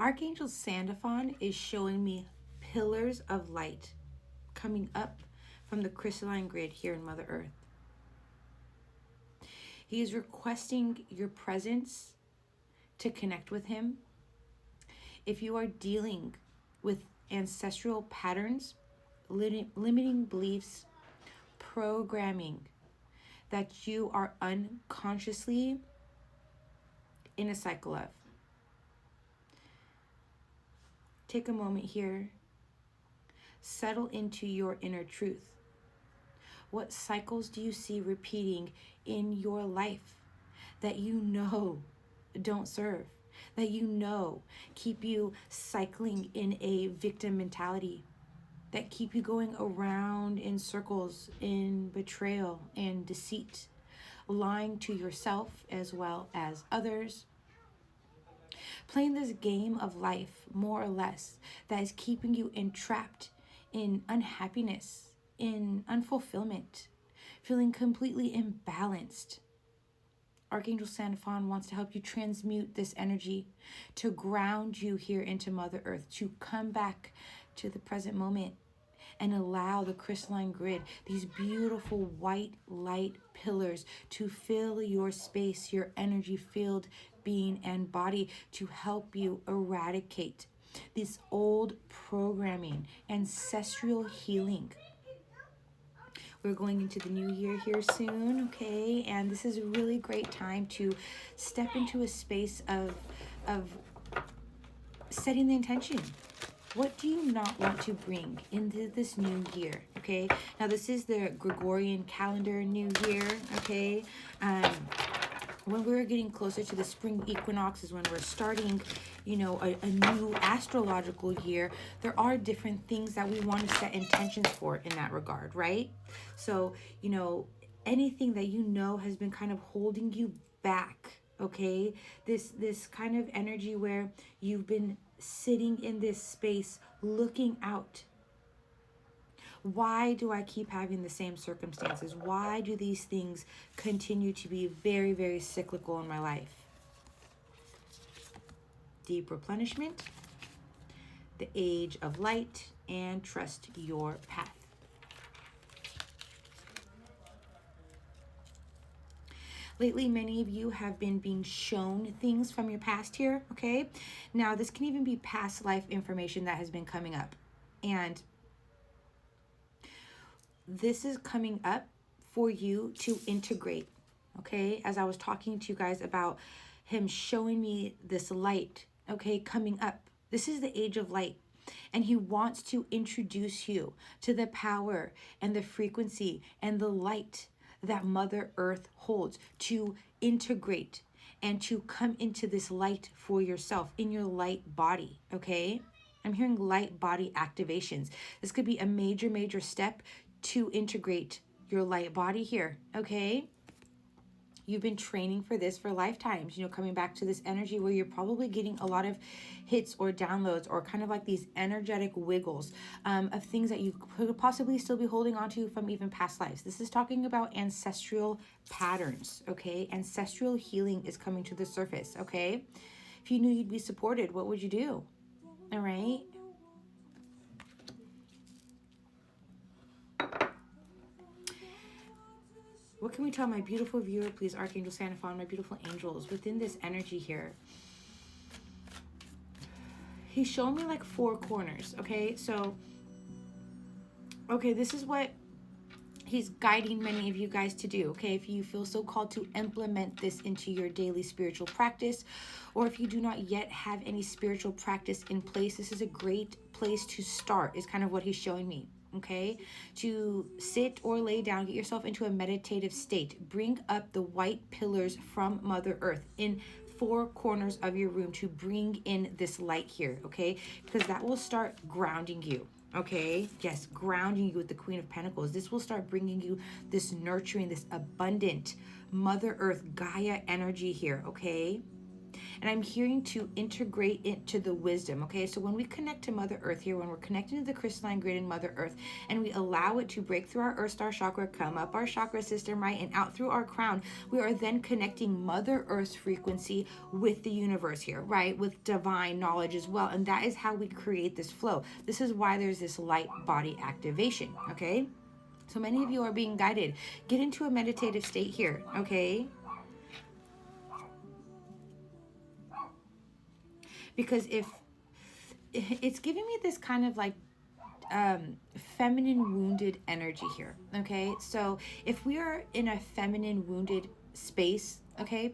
Archangel Sandalphon is showing me pillars of light coming up from the crystalline grid here in Mother Earth. He is requesting your presence to connect with him. If you are dealing with ancestral patterns, limiting beliefs, programming that you are unconsciously in a cycle of, take a moment here. Settle into your inner truth. What cycles do you see repeating in your life that you know don't serve, that you know keep you cycling in a victim mentality, that keep you going around in circles in betrayal and deceit, lying to yourself as well as others, playing this game of life more or less that is keeping you entrapped in unhappiness, in unfulfillment, feeling completely imbalanced. Archangel Sandalphon wants to help you transmute this energy, to ground you here into Mother Earth, to come back to the present moment and allow the crystalline grid, these beautiful white light pillars, to fill your space, your energy-filled being and body, to help you eradicate this old programming, ancestral healing. We're going into the new year here soon, okay? And this is a really great time to step into a space of setting the intention. What do you not want to bring into this new year, okay? Now, this is the Gregorian calendar new year, okay? When we're getting closer to the spring equinox is when we're starting, you know, a new astrological year. There are different things that we want to set intentions for in that regard, right? So, you know, anything that you know has been kind of holding you back, okay? This kind of energy where you've been sitting in this space looking out. Why do I keep having the same circumstances? Why do these things continue to be very, very cyclical in my life? Deep replenishment, the age of light, and trust your path. Lately, many of you have been being shown things from your past here, okay? Now, this can even be past life information that has been coming up. And this is coming up for you to integrate, okay? As I was talking to you guys about him showing me this light, okay, coming up. This is the age of light. And he wants to introduce you to the power and the frequency and the light that Mother Earth holds, to integrate and to come into this light for yourself in your light body, okay? I'm hearing light body activations. This could be a major, major step to integrate your light body here, okay? You've been training for this for lifetimes, you know, coming back to this energy where you're probably getting a lot of hits or downloads or kind of like these energetic wiggles of things that you could possibly still be holding on to from even past lives. This is talking about ancestral patterns, okay? Ancestral healing is coming to the surface, okay? If you knew you'd be supported, what would you do? All right? What can we tell my beautiful viewer, please, Archangel Sandalphon, my beautiful angels, within this energy here? He's showing me like 4 corners, okay? So, okay, this is what he's guiding many of you guys to do, okay? If you feel so called to implement this into your daily spiritual practice, or if you do not yet have any spiritual practice in place, this is a great place to start, is kind of what he's showing me. Okay, to sit or lay down, get yourself into a meditative state. Bring up the white pillars from Mother Earth in 4 corners of your room to bring in this light here, okay? Because that will start grounding you, okay? Yes, grounding you with the Queen of Pentacles. This will start bringing you this nurturing, this abundant Mother Earth Gaia energy here, okay? And I'm hearing to integrate into the wisdom, okay? So when we connect to Mother Earth here, when we're connecting to the crystalline grid in Mother Earth, and we allow it to break through our Earth Star chakra, come up our chakra system, right, and out through our crown, we are then connecting Mother Earth's frequency with the universe here, right, with divine knowledge as well. And that is how we create this flow. This is why there's this light body activation, okay? So many of you are being guided. Get into a meditative state here, okay? Because if it's giving me this kind of like feminine wounded energy here, okay? So if we are in a feminine wounded space, okay,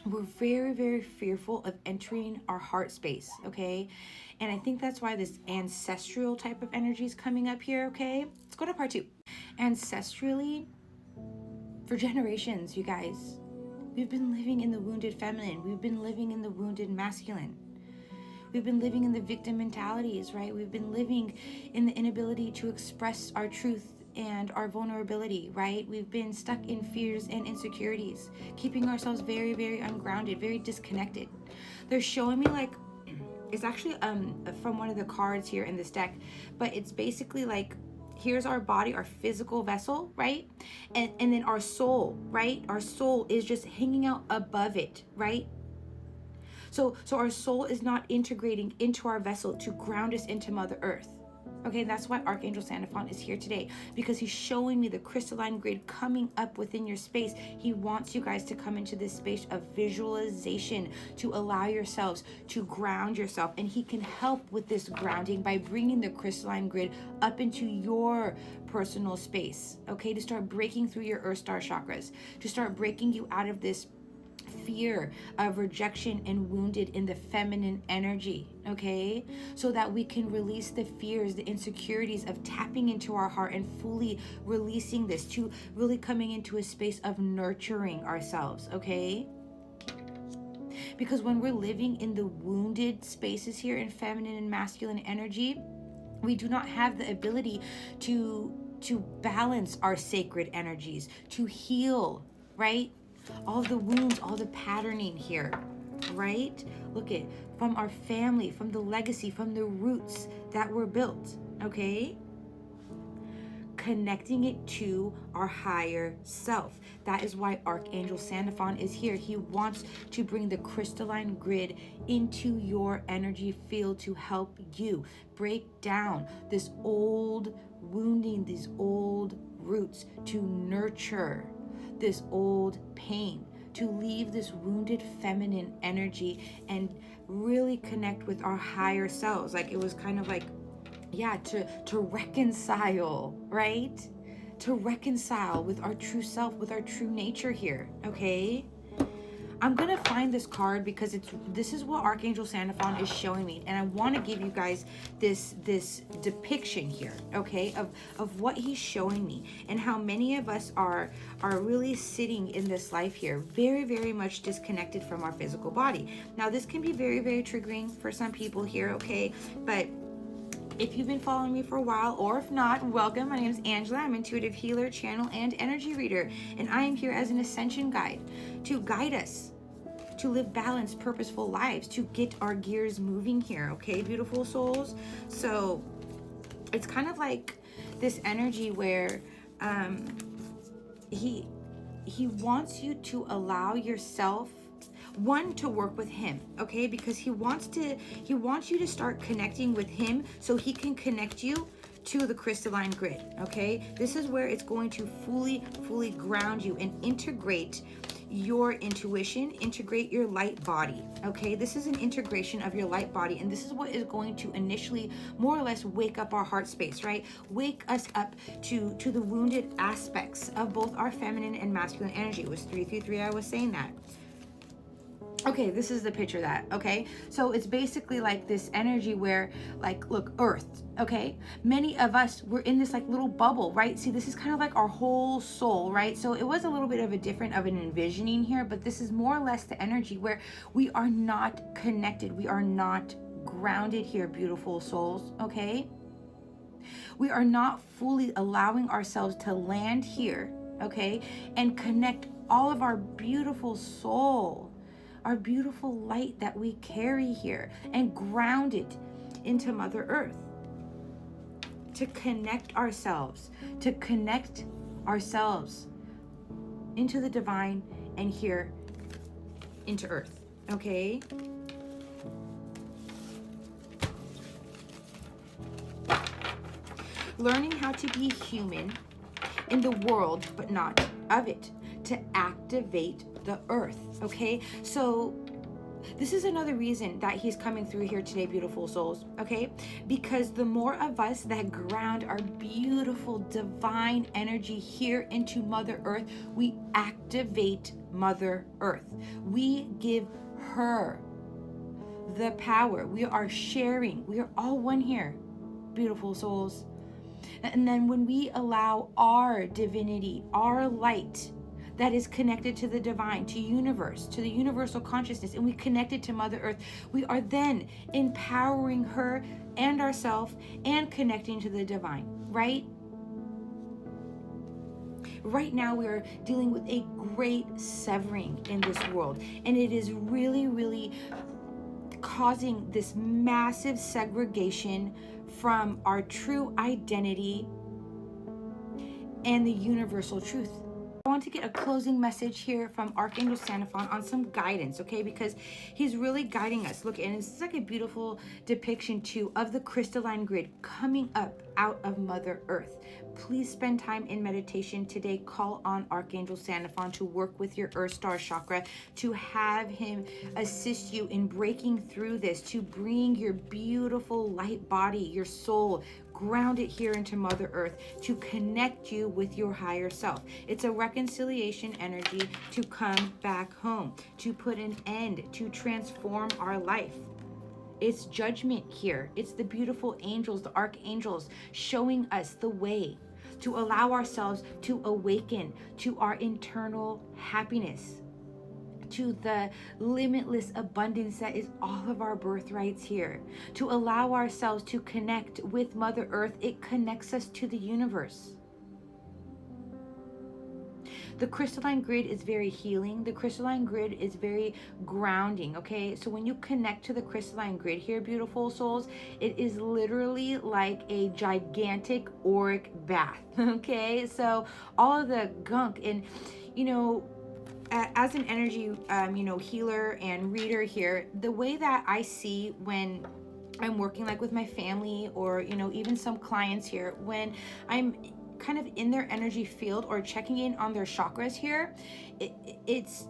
we're very, very fearful of entering our heart space, okay? And I think that's why this ancestral type of energy is coming up here, okay? Let's go to part 2. Ancestrally, for generations, you guys, we've been living in the wounded feminine. We've been living in the wounded masculine. We've been living in the victim mentalities, right? We've been living in the inability to express our truth and our vulnerability, right? We've been stuck in fears and insecurities, keeping ourselves very, very ungrounded, very disconnected. They're showing me like, it's actually from one of the cards here in this deck, but it's basically like, here's our body, our physical vessel, right? And then our soul, right? Our soul is just hanging out above it, right? So our soul is not integrating into our vessel to ground us into Mother Earth. Okay, that's why Archangel Sandalphon is here today, because he's showing me the crystalline grid coming up within your space. He wants you guys to come into this space of visualization, to allow yourselves to ground yourself. And he can help with this grounding by bringing the crystalline grid up into your personal space, okay, to start breaking through your Earth Star chakras, to start breaking you out of this fear of rejection and wounded in the feminine energy, okay? So that we can release the fears, the insecurities of tapping into our heart and fully releasing this, to really coming into a space of nurturing ourselves, okay? Because when we're living in the wounded spaces here in feminine and masculine energy, we do not have the ability to balance our sacred energies, to heal, right? All the wounds, all the patterning here, right? Look at, from our family, from the legacy, from the roots that were built, okay? Connecting it to our higher self. That is why Archangel Sandalphon is here. He wants to bring the crystalline grid into your energy field to help you break down this old wounding, these old roots, to nurture this old pain, to leave this wounded feminine energy and really connect with our higher selves. Like, it was kind of like, yeah, to reconcile, right? To reconcile with our true self, with our true nature here, okay? I'm gonna find this card because this is what Archangel Sandalphon is showing me, and I want to give you guys this depiction here, okay, of what he's showing me, and how many of us are really sitting in this life here, very, very much disconnected from our physical body. Now, this can be very, very triggering for some people here, okay, but if you've been following me for a while, or if not, welcome. My name is Angela. I'm intuitive healer, channel, and energy reader, and I am here as an ascension guide to guide us to live balanced, purposeful lives, to get our gears moving here, okay, beautiful souls? So it's kind of like this energy where he wants you to allow yourself, one, to work with him, okay, because he wants you to start connecting with him so he can connect you to the crystalline grid, okay? This is where it's going to fully ground you and integrate your intuition, integrate your light body, okay? This is an integration of your light body, and this is what is going to initially more or less wake up our heart space, right? Wake us up to the wounded aspects of both our feminine and masculine energy. It was 333, I was saying that. Okay, this is the picture of that, okay? So it's basically like this energy where, like, look, Earth, okay? Many of us, we're in this like little bubble, right? See, this is kind of like our whole soul, right? So it was a little bit of an envisioning here, but this is more or less the energy where we are not connected. We are not grounded here, beautiful souls, okay? We are not fully allowing ourselves to land here, okay? And connect all of our beautiful soul our beautiful light that we carry here, and ground it into Mother Earth. To connect ourselves into the divine and here into Earth, okay? Learning how to be human in the world, but not of it, to activate the Earth, okay? So this is another reason that he's coming through here today, beautiful souls, okay? Because the more of us that ground our beautiful divine energy here into Mother Earth, we activate Mother Earth. We give her the power. We are sharing. We are all one here, beautiful souls. And then when we allow our divinity, our light that is connected to the divine, to universe, to the universal consciousness, and we connect it to Mother Earth, we are then empowering her and ourselves and connecting to the divine, right? Right now we are dealing with a great severing in this world, and it is really, really causing this massive segregation from our true identity and the universal truth. I want to get a closing message here from Archangel Sandalphon on some guidance, okay? Because he's really guiding us. Look, and it's like a beautiful depiction too of the crystalline grid coming up out of Mother Earth. Please spend time in meditation today. Call on Archangel Sandalphon to work with your Earth Star chakra, to have him assist you in breaking through this, to bring your beautiful light body, your soul, ground it here into Mother Earth, to connect you with your higher self. It's a reconciliation energy to come back home, to put an end, to transform our life. It's judgment here. It's the beautiful angels, the archangels, showing us the way to allow ourselves to awaken to our internal happiness, to the limitless abundance that is all of our birthrights here, to allow ourselves to connect with Mother Earth. It connects us to the universe. The crystalline grid is very healing. The crystalline grid is very grounding, okay? So when you connect to the crystalline grid here, beautiful souls, it is literally like a gigantic auric bath, okay? So all of the gunk and, you know, as an energy, healer and reader here, the way that I see when I'm working like with my family or, even some clients here, when I'm kind of in their energy field or checking in on their chakras here, it's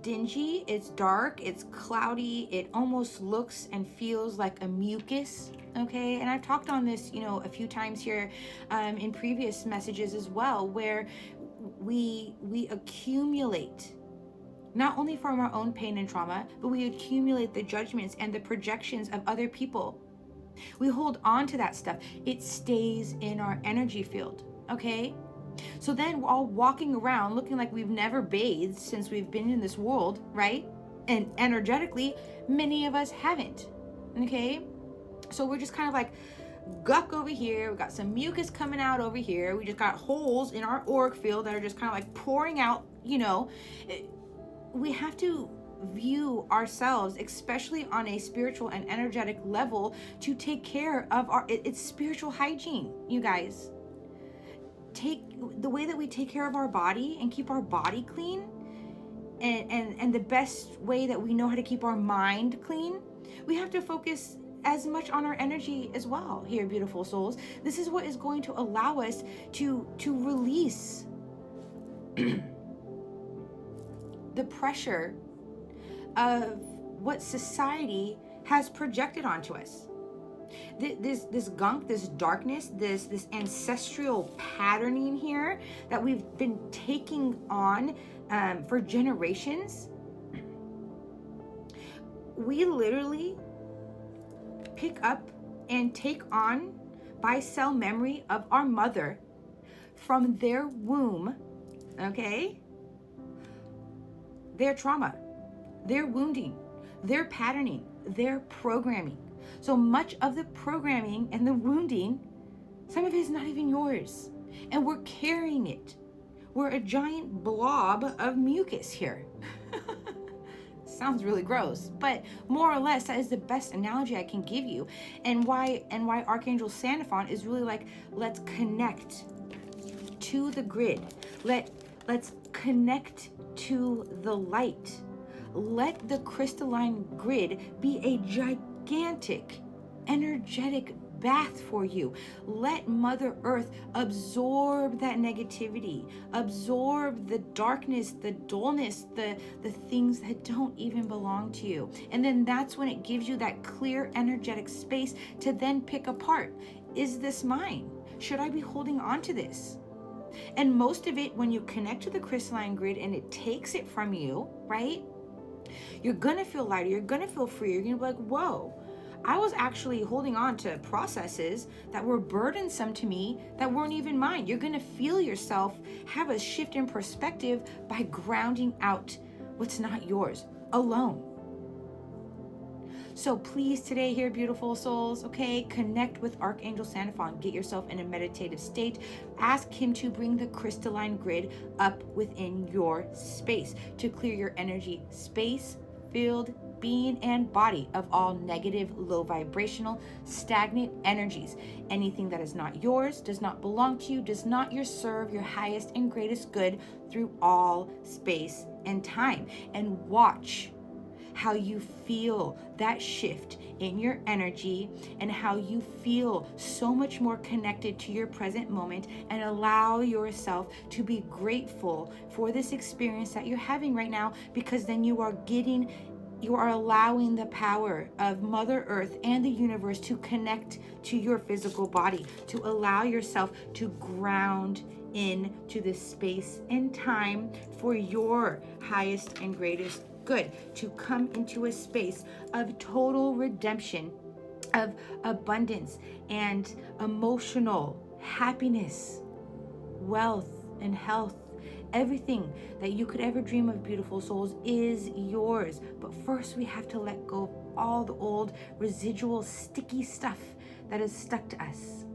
dingy, it's dark, it's cloudy, it almost looks and feels like a mucus, okay? And I've talked on this, a few times here in previous messages as well, where we accumulate not only from our own pain and trauma, but we accumulate the judgments and the projections of other people. We hold on to that stuff. It stays in our energy field, okay? So then we're all walking around looking like we've never bathed since we've been in this world, right? And energetically, many of us haven't, okay? So we're just kind of like guck over here. We got some mucus coming out over here. We just got holes in our auric field that are just kind of like pouring out, We have to view ourselves, especially on a spiritual and energetic level, to take care of it's spiritual hygiene, you guys. Take the way that we take care of our body and keep our body clean, and the best way that we know how to keep our mind clean, we have to focus as much on our energy as well here, beautiful souls. This is what is going to allow us to release the pressure of what society has projected onto us. This gunk, this darkness, this ancestral patterning here that we've been taking on for generations. We literally pick up and take on by cell memory of our mother from their womb, okay? Their trauma, their wounding, their patterning, their programming. So much of the programming and the wounding, some of it is not even yours. And we're carrying it. We're a giant blob of mucus here. sounds really gross, but more or less that is the best analogy I can give you. And why Archangel Sandalphon is really like, let's connect to the grid. Let's connect to the light. Let the crystalline grid be a gigantic energetic bath for you. Let Mother Earth absorb that negativity, absorb the darkness, the dullness, the things that don't even belong to you. And then that's when it gives you that clear energetic space to then pick apart. Is this mine? Should I be holding on to this? And most of it, when you connect to the crystalline grid and it takes it from you, right? You're gonna feel lighter, you're gonna feel free, you're gonna be like, whoa, I was actually holding on to processes that were burdensome to me that weren't even mine. You're gonna feel yourself have a shift in perspective by grounding out what's not yours alone. So please today here, beautiful souls, okay, connect with Archangel Sandalphon. Get yourself in a meditative state. Ask him to bring the crystalline grid up within your space to clear your energy space, field, being, and body of all negative, low vibrational, stagnant energies. Anything that is not yours, does not belong to you, does not serve your highest and greatest good through all space and time. And watch how you feel that shift in your energy and how you feel so much more connected to your present moment, and allow yourself to be grateful for this experience that you're having right now, because then you are allowing the power of Mother Earth and the universe to connect to your physical body, to allow yourself to ground into this space and time for your highest and greatest good, to come into a space of total redemption, of abundance and emotional happiness, wealth and health. Everything that you could ever dream of, beautiful souls, is yours. But first we have to let go of all the old residual sticky stuff that is stuck to us.